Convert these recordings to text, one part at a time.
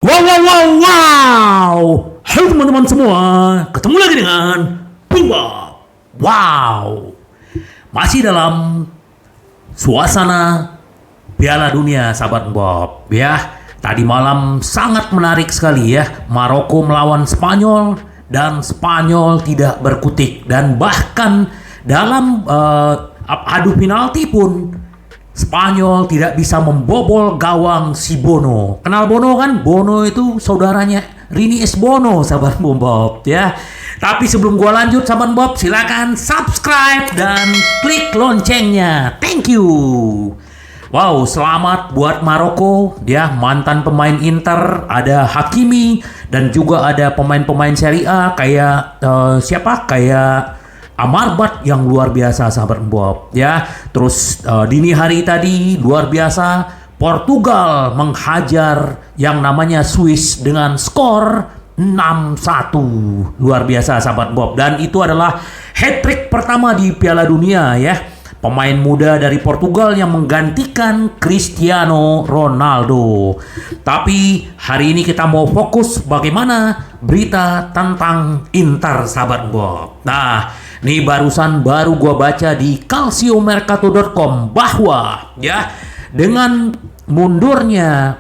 Wow, wow, wow, wow. Halo teman-teman semua, ketemu lagi dengan Pumba. Wow, masih dalam suasana Piala Dunia, sahabat Bob. Ya, tadi malam sangat menarik sekali ya. Maroko melawan Spanyol dan Spanyol tidak berkutik. Dan bahkan dalam adu penalti pun Spanyol tidak bisa membobol gawang si Bono. Kenal Bono kan? Bono itu saudaranya Rini S. Bono, sahabat Bob ya. Tapi sebelum gua lanjut, sahabat Bob, silakan subscribe dan klik loncengnya. Thank you. Wow, selamat buat Maroko, ya, mantan pemain Inter, ada Hakimi dan juga ada pemain-pemain Serie A kayak siapa? Kayak Amrabat yang luar biasa, sahabat Bob ya. Terus dini hari tadi luar biasa, Portugal menghajar yang namanya Swiss dengan skor 6-1. Luar biasa, sahabat Bob. Dan itu adalah hat-trick pertama di Piala Dunia ya. Pemain muda dari Portugal yang menggantikan Cristiano Ronaldo. Tapi hari ini kita mau fokus bagaimana berita tentang Inter, sahabat Bob. Nah, ini baru gua baca di calciomercato.com bahwa ya dengan mundurnya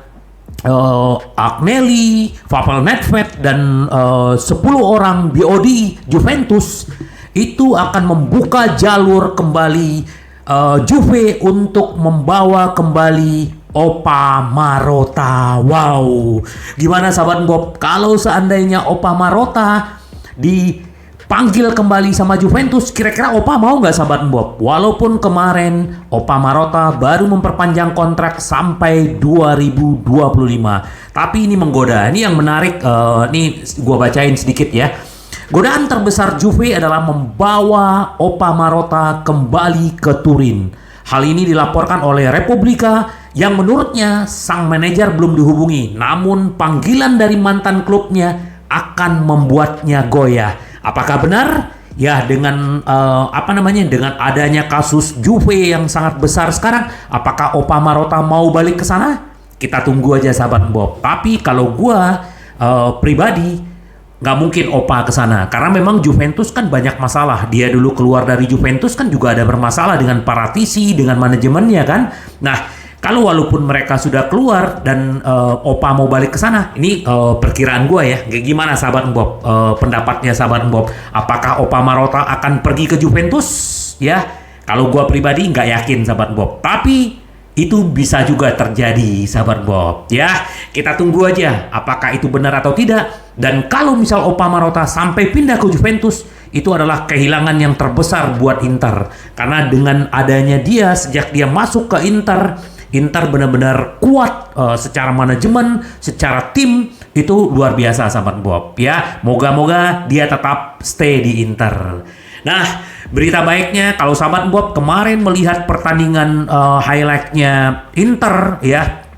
Agnelli, Pavel Nedved dan 10 orang BOD Juventus itu akan membuka jalur kembali Juve untuk membawa kembali Opa Marotta. Wow, gimana sahabat Bob kalau seandainya Opa Marotta dipanggil kembali sama Juventus, kira-kira Opa mau nggak, sahabat Bob? Walaupun kemarin Opa Marotta baru memperpanjang kontrak sampai 2025, tapi ini menggoda. Ini yang menarik, ini gua bacain sedikit ya. Godaan terbesar Juve adalah membawa Opa Marotta kembali ke Turin. Hal ini dilaporkan oleh Repubblica yang menurutnya sang manajer belum dihubungi, namun panggilan dari mantan klubnya akan membuatnya goyah. Apakah benar? Ya, dengan dengan adanya kasus Juve yang sangat besar sekarang, apakah Opa Marotta mau balik ke sana? Kita tunggu aja, sahabat Bob. Tapi kalau gua pribadi nggak mungkin Opa ke sana karena memang Juventus kan banyak masalah. Dia dulu keluar dari Juventus kan juga ada bermasalah dengan Paratici, dengan manajemennya kan. Nah, kalau walaupun mereka sudah keluar dan Opa mau balik ke sana, ini perkiraan gue ya. Gimana, sahabat Bob? Pendapatnya, sahabat Bob? Apakah Opa Marotta akan pergi ke Juventus? Ya, kalau gue pribadi nggak yakin, sahabat Bob. Tapi itu bisa juga terjadi, sahabat Bob. Ya, kita tunggu aja apakah itu benar atau tidak. Dan kalau misal Opa Marotta sampai pindah ke Juventus, itu adalah kehilangan yang terbesar buat Inter. Karena dengan adanya dia, sejak dia masuk ke Inter benar-benar kuat secara manajemen, secara tim, itu luar biasa, sahabat Bob. Ya, moga-moga dia tetap stay di Inter. Nah, berita baiknya kalau sahabat Bob kemarin melihat pertandingan highlightnya Inter ya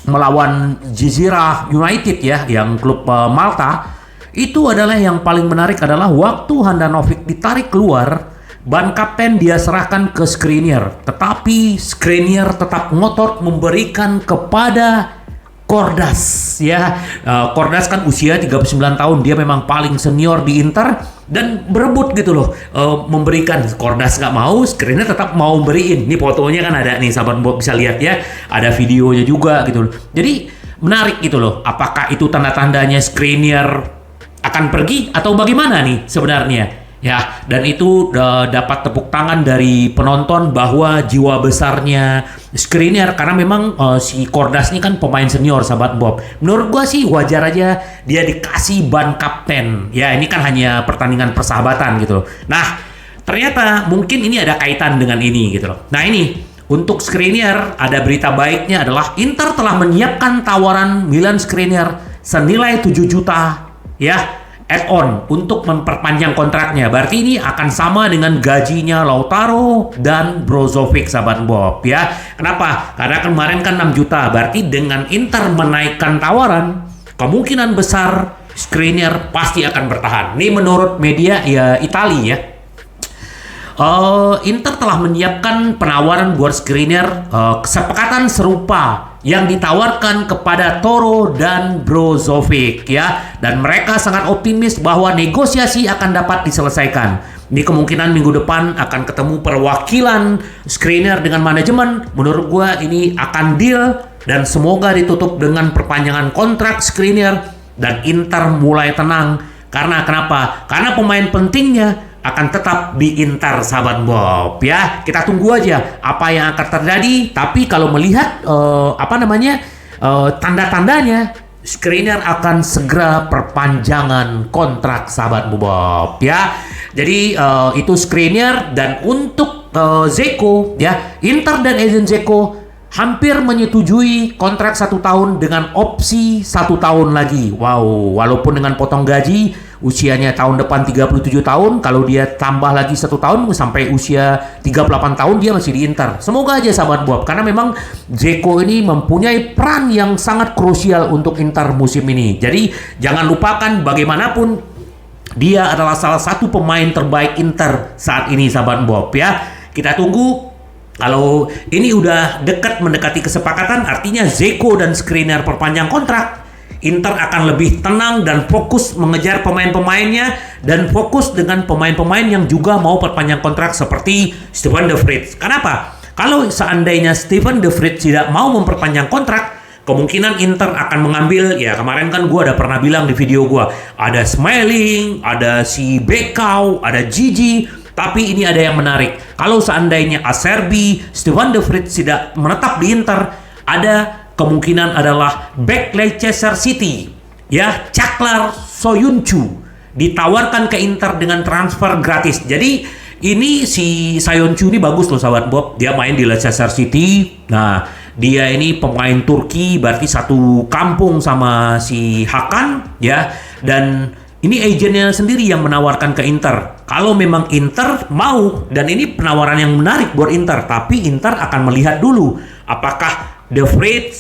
melawan Jazira United ya, yang klub Malta, itu adalah yang paling menarik adalah waktu Handanovic ditarik keluar, ban kapten dia serahkan ke Skriniar, tetapi Skriniar tetap ngotot memberikan kepada Kordas ya. Kordas kan usia 39 tahun, dia memang paling senior di Inter dan berebut gitu loh, memberikan. Kordas nggak mau, Skriniar tetap mau beriin. Ini fotonya kan ada nih, sahabat Bob bisa lihat ya, ada videonya juga gitu loh. Jadi menarik gitu loh. Apakah itu tanda-tandanya Skriniar akan pergi atau bagaimana nih sebenarnya? Ya, dan itu dapat tepuk tangan dari penonton bahwa jiwa besarnya Skriniar, karena memang si Kordas ini kan pemain senior, sahabat Bob. Menurut gua sih wajar aja dia dikasih ban kapten. Ya, ini kan hanya pertandingan persahabatan gitu. Nah, ternyata mungkin ini ada kaitan dengan ini gitu loh. Nah, ini untuk Skriniar ada berita baiknya adalah Inter telah menyiapkan tawaran Milan Skriniar senilai 7 juta ya, add-on untuk memperpanjang kontraknya. Berarti ini akan sama dengan gajinya Lautaro dan Brozovic, sahabat Bob ya. Kenapa? Karena kemarin kan 6 juta. Berarti dengan Inter menaikkan tawaran, kemungkinan besar Skriniar pasti akan bertahan. Ini menurut media ya Italia ya. Inter telah menyiapkan penawaran buat Skriniar, kesepakatan serupa yang ditawarkan kepada Toro dan Brozovic ya, dan mereka sangat optimis bahwa negosiasi akan dapat diselesaikan. Ini kemungkinan minggu depan akan ketemu perwakilan Skriniar dengan manajemen. Menurut gua ini akan deal dan semoga ditutup dengan perpanjangan kontrak Skriniar dan Inter mulai tenang. Karena kenapa? Karena pemain pentingnya akan tetap di Inter, sahabat Bob ya. Kita tunggu aja apa yang akan terjadi. Tapi kalau melihat tanda-tandanya Skriniar akan segera perpanjangan kontrak, sahabat Bob ya. Jadi itu Skriniar. Dan untuk Dzeko ya, Inter dan Edin Dzeko hampir menyetujui kontrak 1 tahun dengan opsi 1 tahun lagi. Wow, walaupun dengan potong gaji, usianya tahun depan 37 tahun, kalau dia tambah lagi 1 tahun sampai usia 38 tahun dia masih di Inter. Semoga aja, sahabat Bob, karena memang Dzeko ini mempunyai peran yang sangat krusial untuk Inter musim ini. Jadi jangan lupakan bagaimanapun dia adalah salah satu pemain terbaik Inter saat ini, sahabat Bob ya. Kita tunggu. Kalau ini udah dekat mendekati kesepakatan, artinya Dzeko dan Skriniar perpanjang kontrak, Inter akan lebih tenang dan fokus mengejar pemain-pemainnya dan fokus dengan pemain-pemain yang juga mau perpanjang kontrak seperti Steven De Vrij. Kenapa? Kalau seandainya Steven De Vrij tidak mau memperpanjang kontrak, kemungkinan Inter akan mengambil, ya kemarin kan gue udah pernah bilang di video gue, ada Smalling, ada si Bekau, ada Gigi. Tapi ini ada yang menarik. Kalau seandainya Acerbi, Steven De Vrij tidak menetap di Inter, ada kemungkinan adalah back Leicester City, ya, Çağlar Söyüncü ditawarkan ke Inter dengan transfer gratis. Jadi ini si Söyüncü ini bagus loh, sahabat Bob. Dia main di Leicester City. Nah, dia ini pemain Turki, berarti satu kampung sama si Hakan, ya. Dan ini agennya sendiri yang menawarkan ke Inter. Kalau memang Inter mau, dan ini penawaran yang menarik buat Inter, tapi Inter akan melihat dulu apakah De Vrij,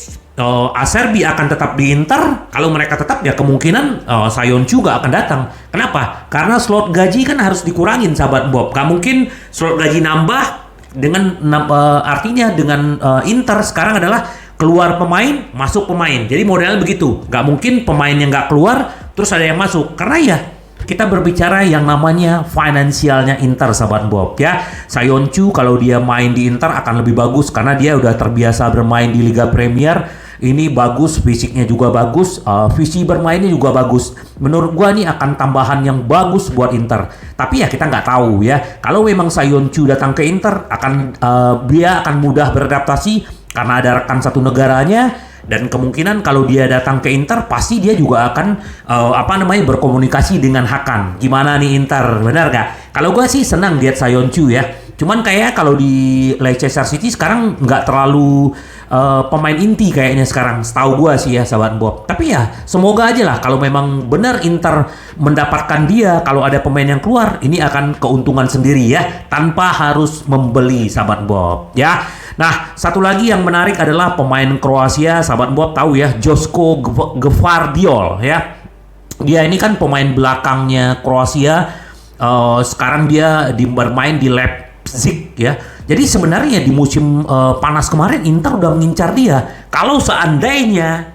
Acerbi akan tetap di Inter. Kalau mereka tetap, ya kemungkinan Söyüncü juga akan datang. Kenapa? Karena slot gaji kan harus dikurangin, sahabat Bob. Gak mungkin slot gaji nambah dengan artinya dengan Inter sekarang adalah keluar pemain, masuk pemain. Jadi modelnya begitu. Gak mungkin pemain yang gak keluar terus ada yang masuk. Karena ya kita berbicara yang namanya finansialnya Inter, sahabat Bob ya. Söyüncü kalau dia main di Inter akan lebih bagus karena dia udah terbiasa bermain di Liga Premier. Ini bagus, fisiknya juga bagus, visi bermainnya juga bagus. Menurut gua ini akan tambahan yang bagus buat Inter. Tapi ya kita nggak tahu ya. Kalau memang Söyüncü datang ke Inter, dia akan mudah beradaptasi karena ada rekan satu negaranya. Dan kemungkinan kalau dia datang ke Inter pasti dia juga akan berkomunikasi dengan Hakan. Gimana nih Inter, benar gak? Kalau gue sih senang lihat Söyüncü ya. Cuman kayak kalau di Leicester City sekarang nggak terlalu pemain inti kayaknya sekarang. Setahu gue sih ya, sahabat Bob. Tapi ya semoga aja lah kalau memang benar Inter mendapatkan dia, kalau ada pemain yang keluar, ini akan keuntungan sendiri ya, tanpa harus membeli, sahabat Bob ya. Nah, satu lagi yang menarik adalah pemain Kroasia, sahabat Bob tahu ya, Joško Gvardiol ya. Dia ini kan pemain belakangnya Kroasia. Sekarang dia bermain di Leipzig ya. Jadi sebenarnya di musim panas kemarin Inter udah mengincar dia. Kalau seandainya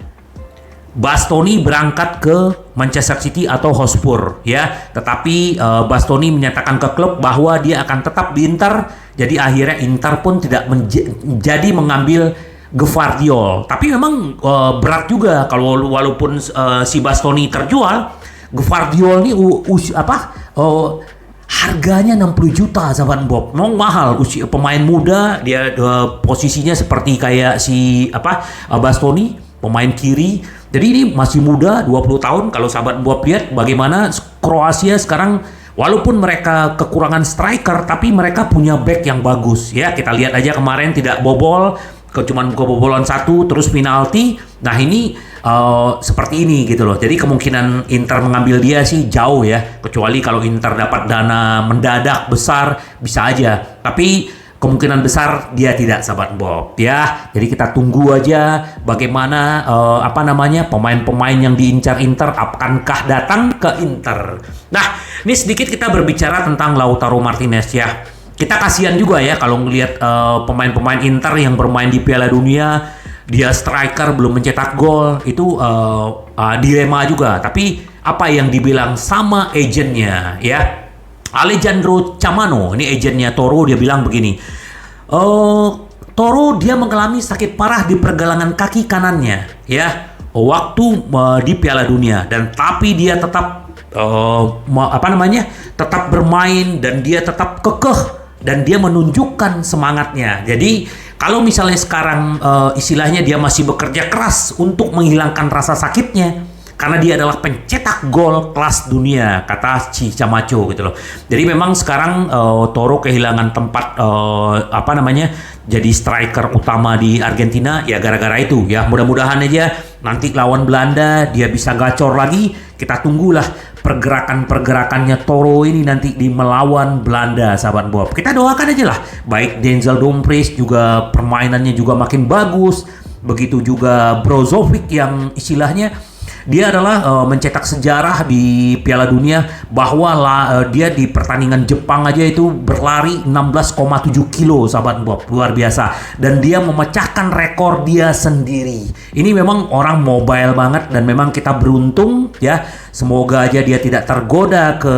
Bastoni berangkat ke Manchester City atau Hotspur ya, tetapi Bastoni menyatakan ke klub bahwa dia akan tetap di Inter. Jadi akhirnya Inter pun tidak menjadi mengambil Gvardiol. Tapi memang berat juga kalau walaupun si Bastoni terjual, Gvardiol ini harganya 60 juta, sahabat Bob. Memang mahal, usia pemain muda, dia posisinya seperti kayak si Bastoni, pemain kiri. Jadi ini masih muda, 20 tahun. Kalau sahabat Bob lihat bagaimana Kroasia sekarang, walaupun mereka kekurangan striker, tapi mereka punya back yang bagus. Ya, kita lihat aja kemarin tidak bobol, cuman kebobolan 1, terus penalti. Nah ini seperti ini gitu loh. Jadi kemungkinan Inter mengambil dia sih jauh ya. Kecuali kalau Inter dapat dana mendadak besar, bisa aja. Tapi kemungkinan besar dia tidak, sahabat Bob ya. Jadi kita tunggu aja bagaimana pemain-pemain yang diincar Inter akankah datang ke Inter. Nah, ini sedikit kita berbicara tentang Lautaro Martinez ya. Kita kasihan juga ya kalau ngelihat pemain-pemain Inter yang bermain di Piala Dunia dia striker belum mencetak gol, itu dilema juga. Tapi apa yang dibilang sama agennya ya, Alejandro Camano, ini agennya Toro, dia bilang begini, Toro dia mengalami sakit parah di pergelangan kaki kanannya ya waktu di Piala Dunia, dan tapi dia tetap tetap bermain dan dia tetap kekeh dan dia menunjukkan semangatnya. Jadi kalau misalnya sekarang istilahnya dia masih bekerja keras untuk menghilangkan rasa sakitnya, karena dia adalah pencetak gol kelas dunia, kata si Camacho gitu loh. Jadi memang sekarang Toro kehilangan tempat jadi striker utama di Argentina ya gara-gara itu ya. Mudah-mudahan aja nanti lawan Belanda dia bisa gacor lagi. Kita tunggulah pergerakannya Toro ini nanti di melawan Belanda, sahabat Bob. Kita doakan aja lah. Baik Denzel Dumfries juga permainannya juga makin bagus. Begitu juga Brozovic yang istilahnya dia adalah mencetak sejarah di Piala Dunia bahwa dia di pertandingan Jepang aja itu berlari 16,7 kilo, sahabat Bob, luar biasa. Dan dia memecahkan rekor dia sendiri. Ini memang orang mobile banget dan memang kita beruntung ya. Semoga aja dia tidak tergoda ke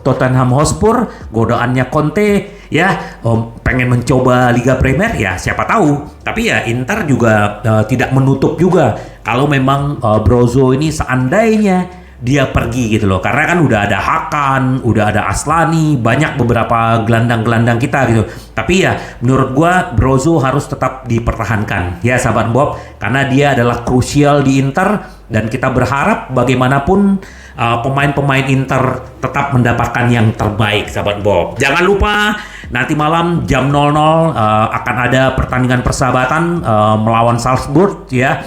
Tottenham Hotspur, godaannya Conte ya, pengen mencoba Liga Premier ya, siapa tahu. Tapi ya Inter juga tidak menutup juga kalau memang Brozo ini seandainya dia pergi gitu loh, karena kan udah ada Hakan, udah ada Aslani, banyak beberapa gelandang-gelandang kita gitu. Tapi ya menurut gua Brozo harus tetap dipertahankan ya, sahabat Bob, karena dia adalah krusial di Inter dan kita berharap bagaimanapun pemain-pemain Inter tetap mendapatkan yang terbaik, sahabat Bob. Jangan lupa nanti malam jam 00 akan ada pertandingan persahabatan melawan Salzburg ya.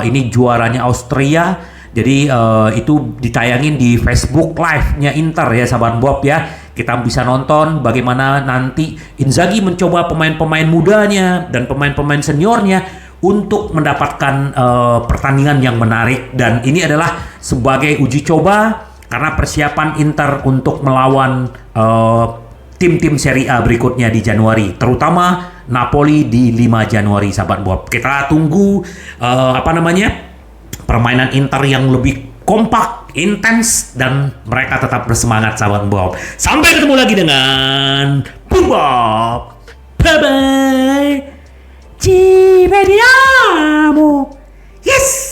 Ini juaranya Austria. Jadi itu ditayangin di Facebook Live-nya Inter ya, sahabat Bob ya. Kita bisa nonton bagaimana nanti Inzaghi mencoba pemain-pemain mudanya dan pemain-pemain seniornya untuk mendapatkan pertandingan yang menarik. Dan ini adalah sebagai uji coba karena persiapan Inter untuk melawan tim-tim Serie A berikutnya di Januari, terutama Napoli di 5 Januari, sahabat Bob. Kita tunggu permainan Inter yang lebih kompak, intens, dan mereka tetap bersemangat, sahabat Bob. Sampai ketemu lagi dengan Bob. Bye bye. Ci vediamo. Yes.